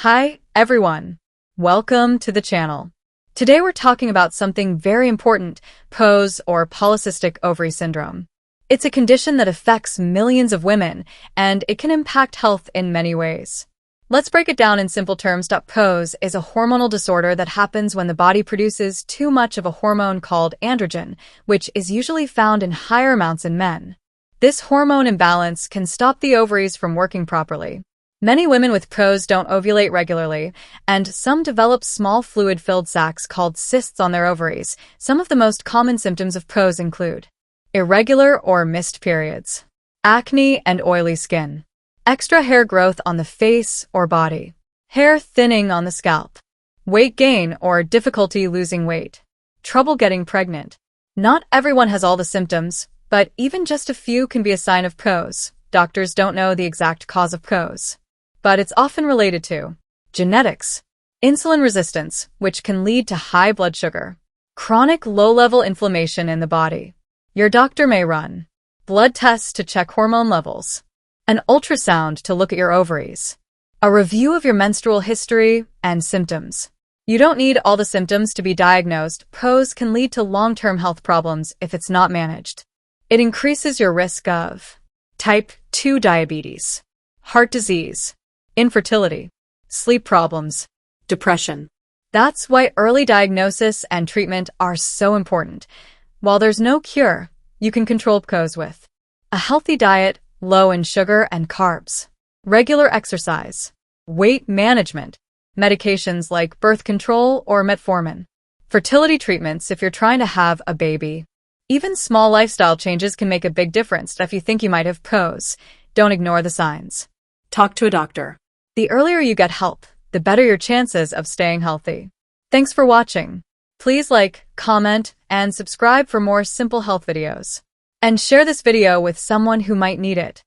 Hi, everyone. Welcome to the channel. Today we're talking about something very important, PCOS or Polycystic Ovary Syndrome. It's a condition that affects millions of women, and it can impact health in many ways. Let's break it down in simple terms. PCOS is a hormonal disorder that happens when the body produces too much of a hormone called androgen, which is usually found in higher amounts in men. This hormone imbalance can stop the ovaries from working properly. Many women with PCOS don't ovulate regularly, and some develop small fluid-filled sacs called cysts on their ovaries. Some of the most common symptoms of PCOS include irregular or missed periods, acne and oily skin, extra hair growth on the face or body, hair thinning on the scalp, weight gain or difficulty losing weight, trouble getting pregnant. Not everyone has all the symptoms, but even just a few can be a sign of PCOS. Doctors don't know the exact cause of PCOS, but it's often related to genetics, insulin resistance, which can lead to high blood sugar, chronic low-level inflammation in the body. Your doctor may run blood tests to check hormone levels, an ultrasound to look at your ovaries, a review of your menstrual history and symptoms. You don't need all the symptoms to be diagnosed. PCOS can lead to long-term health problems if it's not managed. It increases your risk of type 2 diabetes, heart disease, infertility, sleep problems, depression. That's why early diagnosis and treatment are so important. While there's no cure, you can control PCOS with a healthy diet, low in sugar and carbs, regular exercise, weight management, medications like birth control or metformin, fertility treatments if you're trying to have a baby. Even small lifestyle changes can make a big difference. If you think you might have PCOS, don't ignore the signs. Talk to a doctor. The earlier you get help, the better your chances of staying healthy. Thanks for watching. Please like, comment, and subscribe for more simple health videos. And share this video with someone who might need it.